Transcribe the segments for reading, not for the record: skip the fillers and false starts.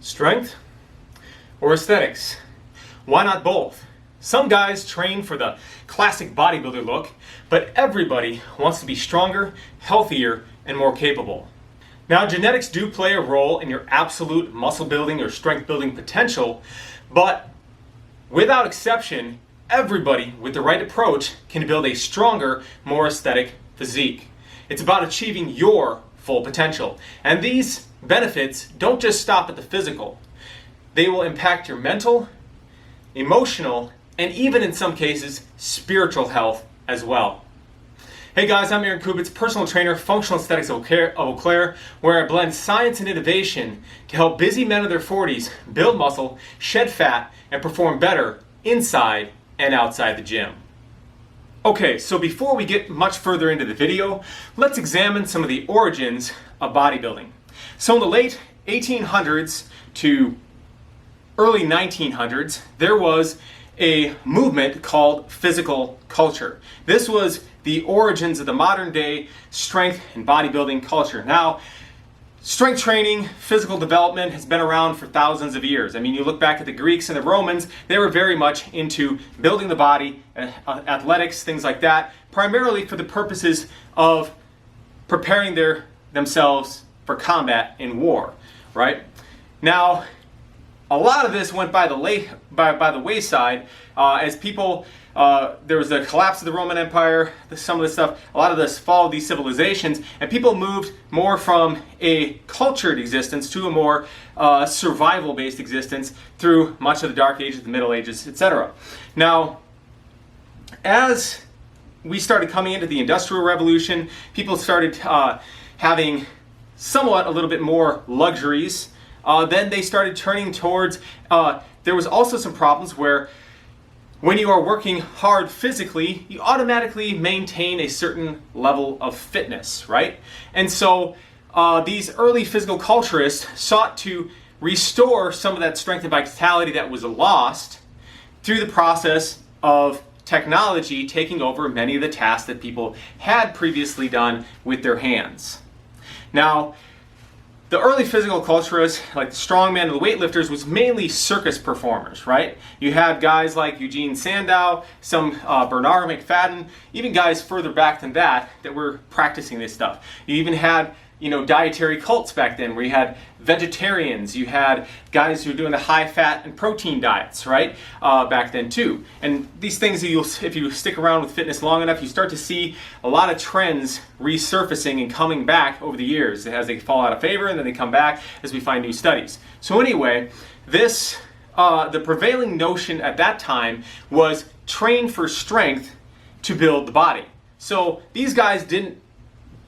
Strength or aesthetics? Why not both? Some guys train for the classic bodybuilder look, but everybody wants to be stronger, healthier, and more capable. Now, genetics do play a role in your absolute muscle building or strength building potential, but without exception, everybody with the right approach can build a stronger, more aesthetic physique. It's about achieving your full potential. And these benefits don't just stop at the physical. They will impact your mental, emotional, and even in some cases, spiritual health as well. Hey guys, I'm Aaron Kubitz, personal trainer, functional aesthetics of Eau Claire, where I blend science and innovation to help busy men in their 40s build muscle, shed fat, and perform better inside and outside the gym. Okay, so before we get much further into the video, let's examine some of the origins of bodybuilding. So in the late 1800s to early 1900s, there was a movement called physical culture. This was the origins of the modern day strength and bodybuilding culture. Now, strength training, physical development has been around for thousands of years. I mean, you look back at the Greeks and the Romans, they were very much into building the body, athletics, things like that, primarily for the purposes of preparing themselves for combat in war, right? Now, a lot of this went by the wayside as people, there was the collapse of the Roman Empire, some of this stuff, a lot of this followed these civilizations, and people moved more from a cultured existence to a more survival-based existence through much of the Dark Ages, the Middle Ages, etc. Now, as we started coming into the Industrial Revolution, people started having somewhat a little bit more luxuries. Then they started turning towards, there was also some problems where when you are working hard physically, you automatically maintain a certain level of fitness, right? And so these early physical culturists sought to restore some of that strength and vitality that was lost through the process of technology taking over many of the tasks that people had previously done with their hands. Now, the early physical culturists, like the strongmen and the weightlifters, was mainly circus performers, right? You had guys like Eugene Sandow, some Bernard McFadden, even guys further back than that were practicing this stuff. You even had, dietary cults back then, where you had vegetarians, you had guys who were doing the high-fat and protein diets, right? Back then too. And these things, if you stick around with fitness long enough, you start to see a lot of trends resurfacing and coming back over the years as they fall out of favor, and then they come back as we find new studies. So anyway, the prevailing notion at that time was train for strength to build the body. So these guys didn't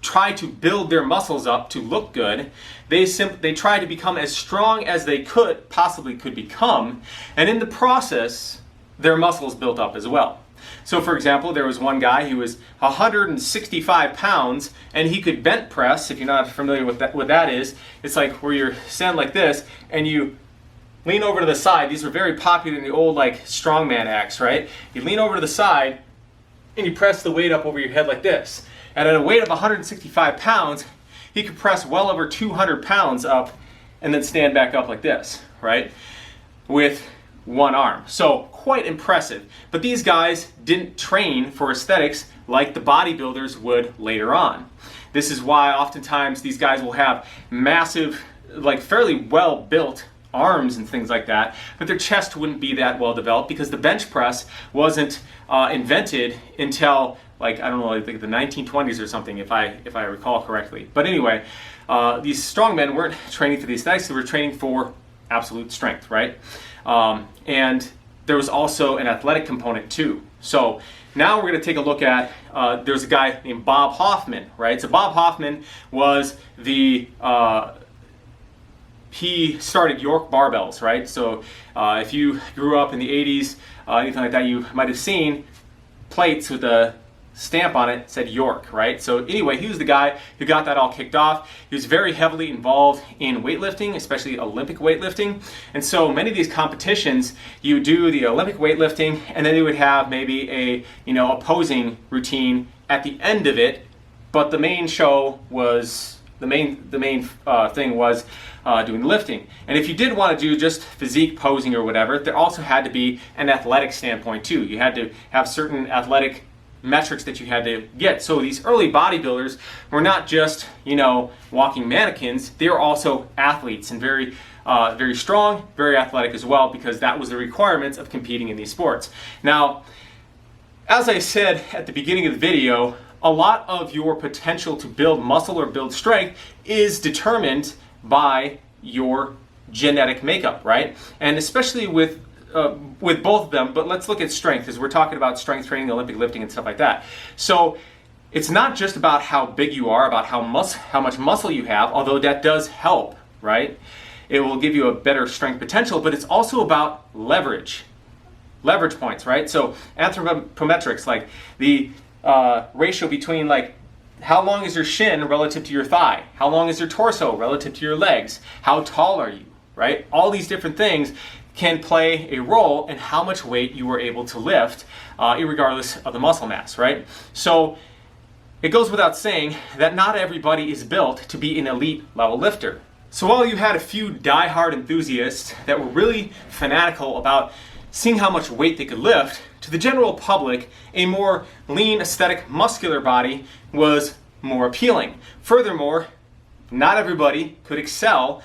try to build their muscles up to look good. They tried to become as strong as they possibly could become, and in the process, their muscles built up as well. So for example, there was one guy who was 165 pounds, and he could bench press. If you're not familiar with what that is, it's like where you're standing like this, and you lean over to the side. These were very popular in the old strongman acts, right? You lean over to the side, and you press the weight up over your head like this. And at a weight of 165 pounds, he could press well over 200 pounds up and then stand back up like this, right? With one arm. So quite impressive. But these guys didn't train for aesthetics like the bodybuilders would later on. This is why oftentimes these guys will have massive, fairly well-built arms and things like that, but their chest wouldn't be that well developed because the bench press wasn't invented until I think the 1920s or something, if I recall correctly. But anyway, these strongmen weren't training for the aesthetics; they were training for absolute strength, right? And there was also an athletic component too. So now we're going to take a look at. There's a guy named Bob Hoffman, right? So Bob Hoffman was he started York barbells, right? So if you grew up in the 80s, anything like that, you might have seen plates with a stamp on it said York, right? So anyway, he was the guy who got that all kicked off. He was very heavily involved in weightlifting, especially Olympic weightlifting. And so many of these competitions, you do the Olympic weightlifting, and then they would have maybe a posing routine at the end of it, but the main show was The main thing was doing lifting. And if you did want to do just physique posing or whatever, there also had to be an athletic standpoint too. You had to have certain athletic metrics that you had to get. So these early bodybuilders were not just, you know, walking mannequins. They were also athletes, and very strong, very athletic as well, because that was the requirements of competing in these sports. Now, as I said at the beginning of the video, a lot of your potential to build muscle or build strength is determined by your genetic makeup, right? And especially with both of them, but let's look at strength, as we're talking about strength training, Olympic lifting, and stuff like that. So it's not just about how big you are, about how much muscle you have, although that does help, right? It will give you a better strength potential, but it's also about leverage points, right? So anthropometrics, like the ratio between, like, how long is your shin relative to your thigh? How long is your torso relative to your legs? How tall are you, right? All these different things can play a role in how much weight you were able to lift, regardless of the muscle mass, right? So it goes without saying that not everybody is built to be an elite level lifter. So while you had a few die-hard enthusiasts that were really fanatical about seeing how much weight they could lift, to the general public, a more lean, aesthetic, muscular body was more appealing. Furthermore, not everybody could excel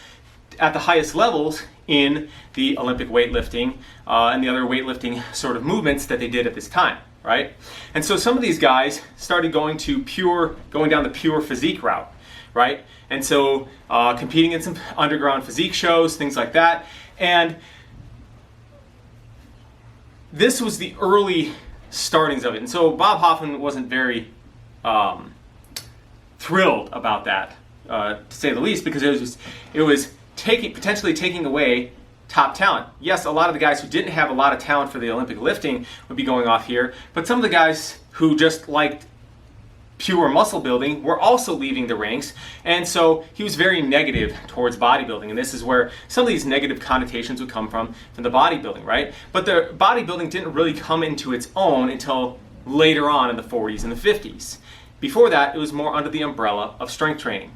at the highest levels in the Olympic weightlifting and the other weightlifting sort of movements that they did at this time, right? And so some of these guys started going down the pure physique route, right? And so competing in some underground physique shows, things like that. And this was the early startings of it. And so Bob Hoffman wasn't very thrilled about that, to say the least, because it was potentially taking away top talent. Yes, a lot of the guys who didn't have a lot of talent for the Olympic lifting would be going off here, but some of the guys who just liked pure muscle building were also leaving the ranks, and so he was very negative towards bodybuilding, and this is where some of these negative connotations would come from the bodybuilding, right? But the bodybuilding didn't really come into its own until later on in the 40s and the 50s. Before that, it was more under the umbrella of strength training.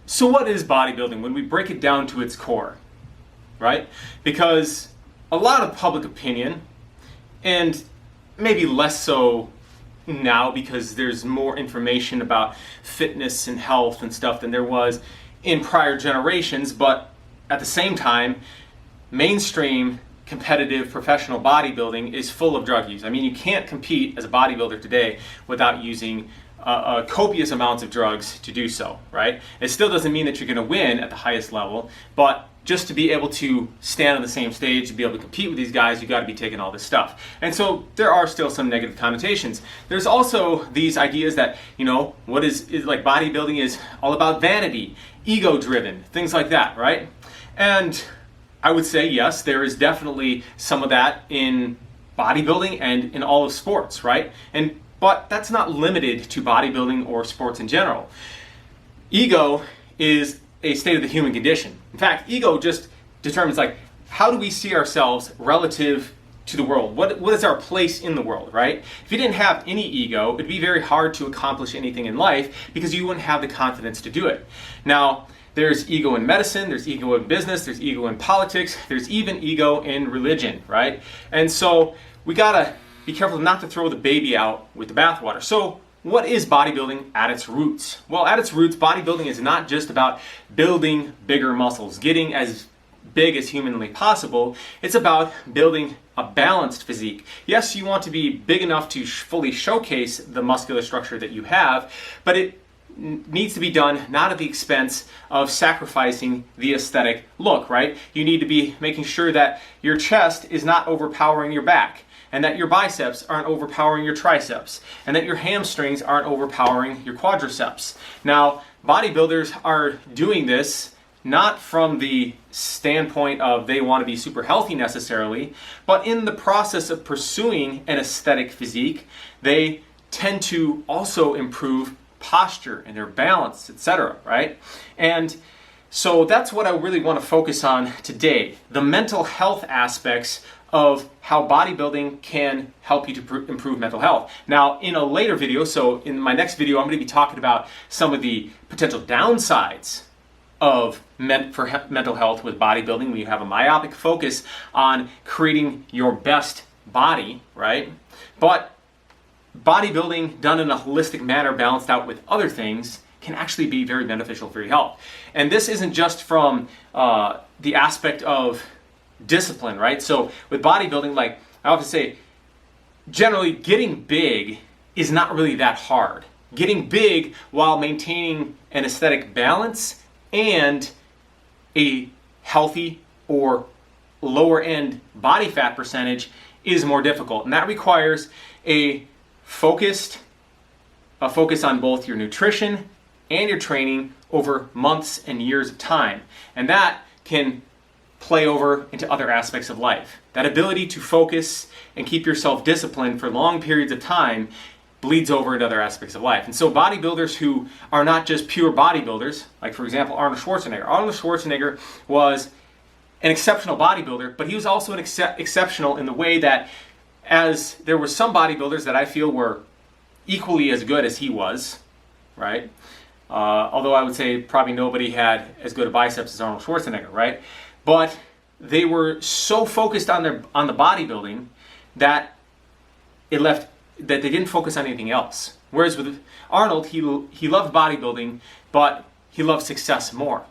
So what is bodybuilding when we break it down to its core, right? Because a lot of public opinion, and maybe less so now because there's more information about fitness and health and stuff than there was in prior generations, but at the same time, mainstream competitive professional bodybuilding is full of drug use. I mean, you can't compete as a bodybuilder today without using copious amounts of drugs to do so, right? It still doesn't mean that you're going to win at the highest level, but just to be able to stand on the same stage, to be able to compete with these guys, you got to be taking all this stuff. And so there are still some negative connotations. There's also these ideas that, you know, what is like bodybuilding is all about vanity, ego-driven, things like that, right? And I would say, yes, there is definitely some of that in bodybuilding and in all of sports, right? But that's not limited to bodybuilding or sports in general. Ego is a state of the human condition. In fact, ego just determines, like, how do we see ourselves relative to the world? What is our place in the world, right? If you didn't have any ego, it'd be very hard to accomplish anything in life because you wouldn't have the confidence to do it. Now, there's ego in medicine, there's ego in business, there's ego in politics, there's even ego in religion, right? And so we gotta be careful not to throw the baby out with the bathwater. So what is bodybuilding at its roots? Well, at its roots, bodybuilding is not just about building bigger muscles, getting as big as humanly possible. It's about building a balanced physique. Yes, you want to be big enough to fully showcase the muscular structure that you have, but it needs to be done not at the expense of sacrificing the aesthetic look, right? You need to be making sure that your chest is not overpowering your back. and that your biceps aren't overpowering your triceps, and that your hamstrings aren't overpowering your quadriceps. Now, bodybuilders are doing this not from the standpoint of they want to be super healthy necessarily, but in the process of pursuing an aesthetic physique, they tend to also improve posture and their balance, etc., right? And so that's what I really want to focus on today, the mental health aspects of how bodybuilding can help you to improve mental health. Now, in a later video, so in my next video, I'm going to be talking about some of the potential downsides of mental health with bodybuilding when you have a myopic focus on creating your best body, right? But bodybuilding done in a holistic manner, balanced out with other things, can actually be very beneficial for your health. And this isn't just from the aspect of discipline, right? So with bodybuilding, like I often say, generally getting big is not really that hard. Getting big while maintaining an aesthetic balance and a healthy or lower end body fat percentage is more difficult. And that requires a focus on both your nutrition and your training over months and years of time. And that can play over into other aspects of life. That ability to focus and keep yourself disciplined for long periods of time bleeds over into other aspects of life. And so bodybuilders who are not just pure bodybuilders, like for example Arnold Schwarzenegger. Arnold Schwarzenegger was an exceptional bodybuilder, but he was also exceptional in the way that as there were some bodybuilders that I feel were equally as good as he was, right? Although I would say probably nobody had as good a biceps as Arnold Schwarzenegger, right? But they were so focused on the bodybuilding that they didn't focus on anything else. Whereas with Arnold, he loved bodybuilding, but he loved success more.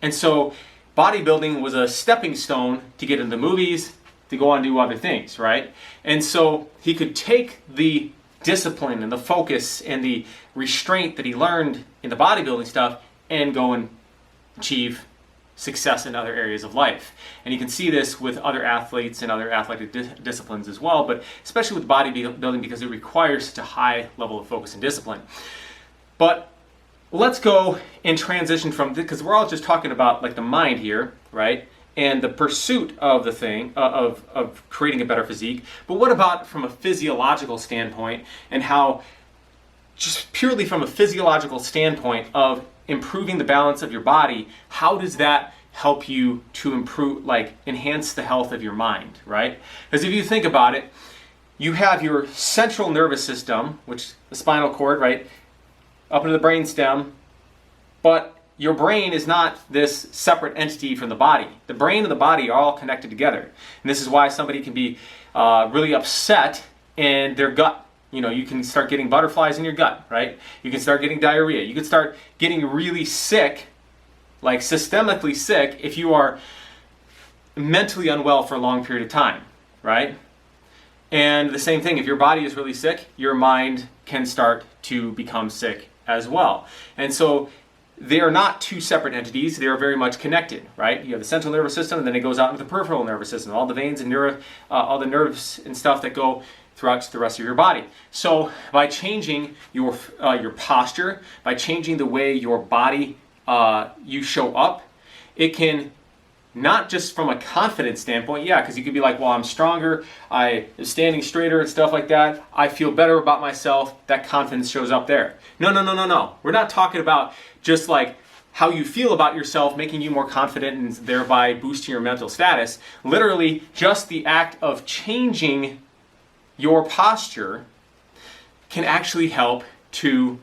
And so bodybuilding was a stepping stone to get into the movies, to go on and do other things, right? And so he could take the discipline and the focus and the restraint that he learned in the bodybuilding stuff and go and achieve success in other areas of life. And you can see this with other athletes and other athletic disciplines as well, but especially with bodybuilding because it requires such a high level of focus and discipline. But let's go and transition from this, because we're all just talking about like the mind here, right? And the pursuit of the thing, of creating a better physique. But what about from a physiological standpoint, and how just purely from a physiological standpoint of improving the balance of your body, how does that help you to improve, like enhance the health of your mind, right? Because if you think about it, you have your central nervous system, which the spinal cord, right, up into the brainstem, but your brain is not this separate entity from the body. The brain and the body are all connected together. And this is why somebody can be really upset and their gut, you can start getting butterflies in your gut, right? You can start getting diarrhea. You can start getting really sick, like systemically sick, if you are mentally unwell for a long period of time, right? And the same thing, if your body is really sick, your mind can start to become sick as well. And so they are not two separate entities. They are very much connected, right? You have the central nervous system, and then it goes out into the peripheral nervous system, all the veins and all the nerves and stuff that go throughout the rest of your body. So by changing your posture, by changing the way your body you show up, it can not just from a confidence standpoint, because you could be like, well, I'm stronger, I am standing straighter and stuff like that, I feel better about myself, that confidence shows up there. No. We're not talking about just like how you feel about yourself making you more confident and thereby boosting your mental status. Literally, just the act of changing your posture can actually help to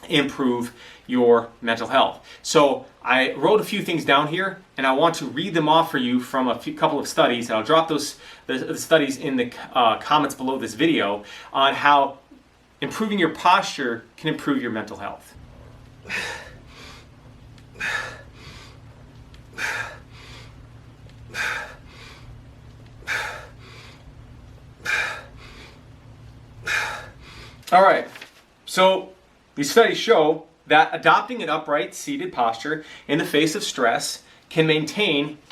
improve your mental health. So I wrote a few things down here, and I want to read them off for you from a couple of studies, and I'll drop the studies in the comments below this video on how improving your posture can improve your mental health. All right, so these studies show that adopting an upright, seated posture in the face of stress can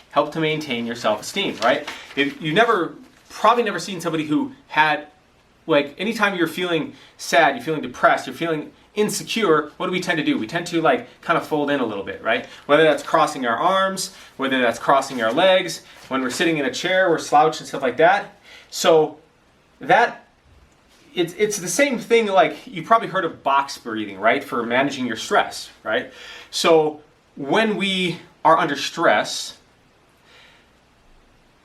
help to maintain your self-esteem, right? If you never probably never seen somebody who had, like, anytime you're feeling sad, you're feeling depressed, you're feeling insecure, what do we tend to do? We tend to like kind of fold in a little bit, right? Whether that's crossing our arms, whether that's crossing our legs, when we're sitting in a chair, we're slouched and stuff like that. So that, it's the same thing, like you probably heard of box breathing, right? For managing your stress, right? So when we are under stress,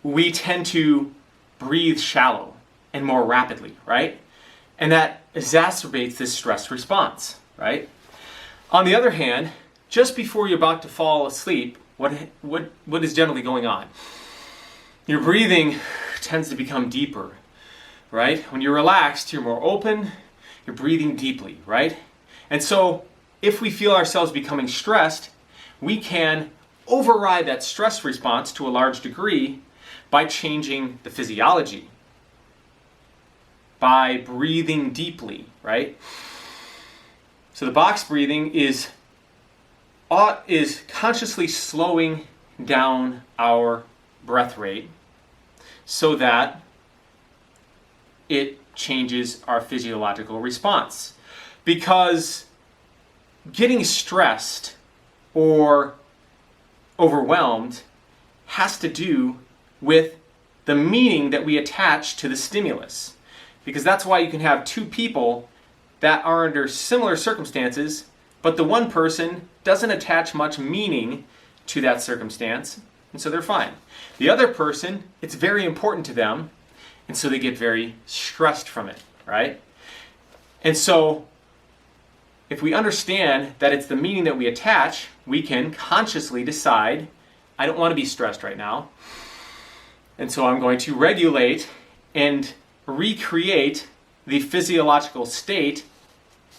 we tend to breathe shallow and more rapidly, right? And that exacerbates this stress response, right? On the other hand, just before you're about to fall asleep, what is generally going on? Your breathing tends to become deeper, right? When you're relaxed, you're more open, you're breathing deeply, right? And so if we feel ourselves becoming stressed, we can override that stress response to a large degree by changing the physiology, by breathing deeply, right? So the box breathing is consciously slowing down our breath rate so that it changes our physiological response. Because getting stressed or overwhelmed has to do with the meaning that we attach to the stimulus. Because that's why you can have two people that are under similar circumstances, but the one person doesn't attach much meaning to that circumstance, and so they're fine. The other person, it's very important to them, and so they get very stressed from it, right? And so if we understand that it's the meaning that we attach, we can consciously decide, I don't want to be stressed right now, and so I'm going to regulate and recreate the physiological state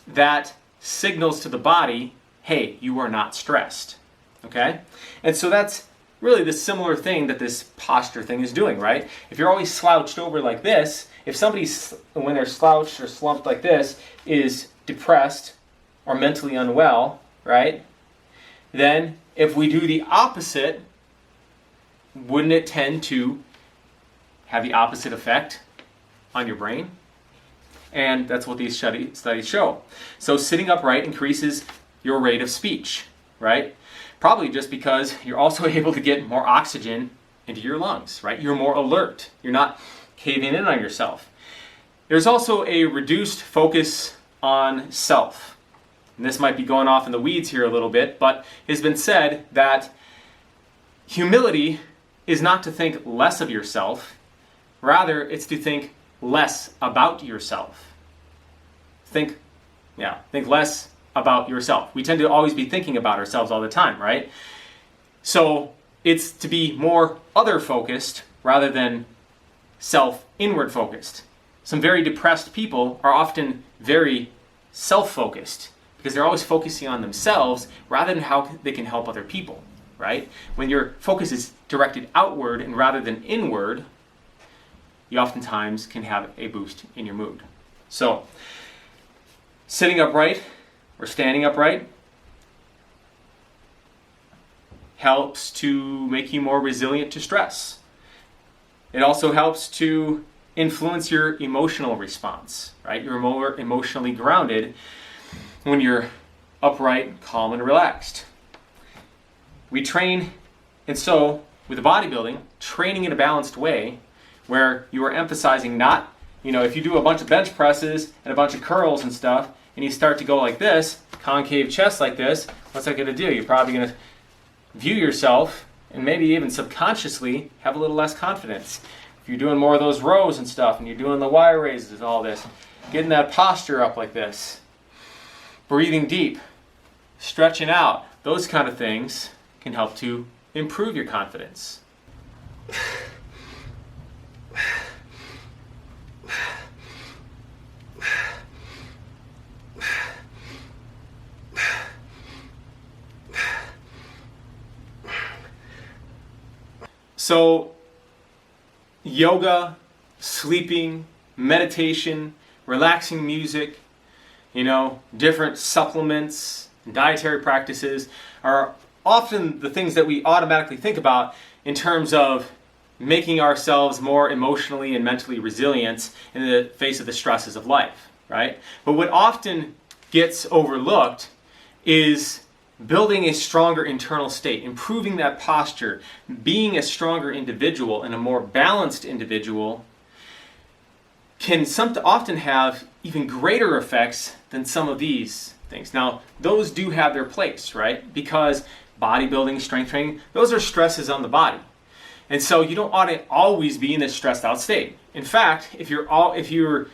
that signals to the body, hey, you are not stressed, okay? And so that's really the similar thing that this posture thing is doing, right? If you're always slouched over like this, if somebody, when they're slouched or slumped like this, is depressed or mentally unwell, right? Then if we do the opposite, wouldn't it tend to have the opposite effect on your brain? And that's what these studies show. So sitting upright increases your rate of speech, right? Probably just because you're also able to get more oxygen into your lungs, right? You're more alert. You're not caving in on yourself. There's also a reduced focus on self. And this might be going off in the weeds here a little bit, but it's been said that humility is not to think less of yourself. Rather, it's to think less about yourself. Think less about yourself. We tend to always be thinking about ourselves all the time, right? So it's to be more other-focused rather than self-inward focused. Some very depressed people are often very self-focused because they're always focusing on themselves rather than how they can help other people, right? When your focus is directed outward and rather than inward, you oftentimes can have a boost in your mood. So, sitting upright or standing upright helps to make you more resilient to stress. It also helps to influence your emotional response, right? You're more emotionally grounded when you're upright, calm, and relaxed. We train, and so with the bodybuilding, training in a balanced way where you are emphasizing not, if you do a bunch of bench presses and a bunch of curls and stuff, and you start to go like this, concave chest like this, what's that going to do? You're probably going to view yourself and maybe even subconsciously have a little less confidence. If you're doing more of those rows and stuff, and you're doing the Y raises and all this, getting that posture up like this, breathing deep, stretching out, those kind of things can help to improve your confidence. So, yoga, sleeping, meditation, relaxing music, different supplements, dietary practices are often the things that we automatically think about in terms of making ourselves more emotionally and mentally resilient in the face of the stresses of life, right? But what often gets overlooked is building a stronger internal state, improving that posture, being a stronger individual and a more balanced individual can often have even greater effects than some of these things. Now, those do have their place, right? Because bodybuilding, strength training, those are stresses on the body. And so you don't want to always be in this stressed out state. In fact, if you're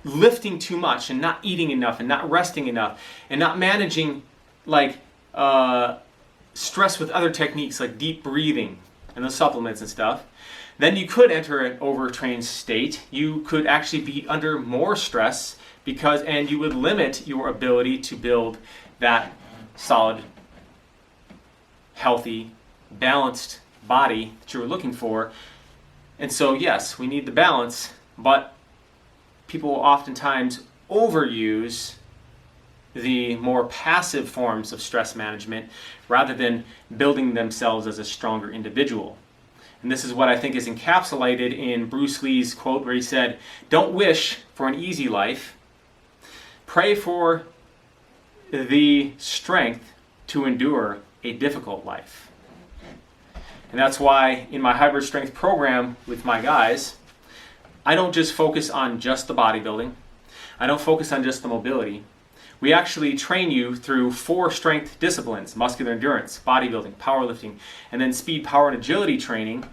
lifting too much and not eating enough and not resting enough and not managing stress with other techniques like deep breathing and the supplements and stuff, then you could enter an overtrained state. You could actually be under more stress and you would limit your ability to build that solid, healthy, balanced body that you were looking for. And so yes, we need the balance, but people oftentimes overuse the more passive forms of stress management rather than building themselves as a stronger individual. And this is what I think is encapsulated in Bruce Lee's quote where he said, "Don't wish for an easy life, pray for the strength to endure a difficult life." And that's why in my hybrid strength program with my guys, I don't just focus on just the bodybuilding. I don't focus on just the mobility. We actually train you through 4 strength disciplines: muscular endurance, bodybuilding, powerlifting, and then speed, power, and agility training,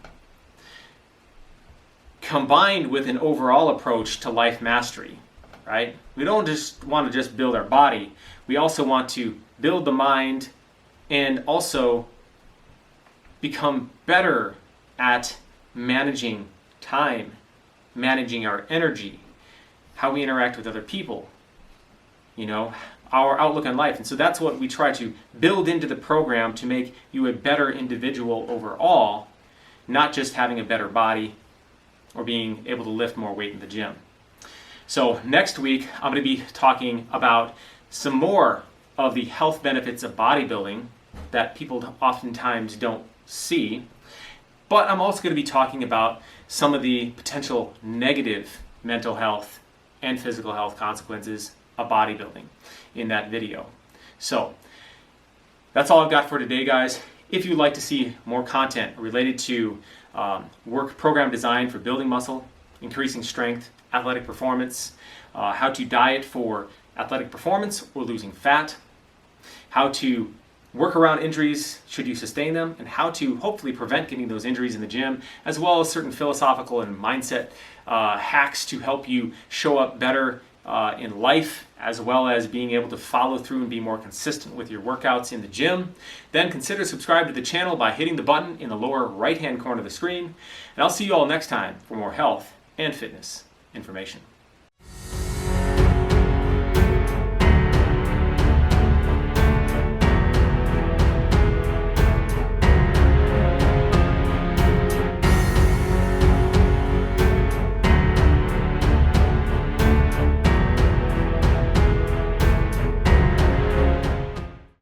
combined with an overall approach to life mastery, right? We don't just want to just build our body. We also want to build the mind and also become better at managing time, managing our energy, how we interact with other people, our outlook on life. And so that's what we try to build into the program to make you a better individual overall, not just having a better body or being able to lift more weight in the gym. So next week, I'm going to be talking about some more of the health benefits of bodybuilding that people oftentimes don't see. But I'm also going to be talking about some of the potential negative mental health and physical health consequences of bodybuilding in that video. So that's all I've got for today, guys. If you'd like to see more content related to work program design for building muscle, increasing strength, athletic performance, how to diet for athletic performance or losing fat, how to work around injuries should you sustain them, and how to hopefully prevent getting those injuries in the gym, as well as certain philosophical and mindset hacks to help you show up better in life, as well as being able to follow through and be more consistent with your workouts in the gym, then consider subscribing to the channel by hitting the button in the lower right hand corner of the screen. And I'll see you all next time for more health and fitness information.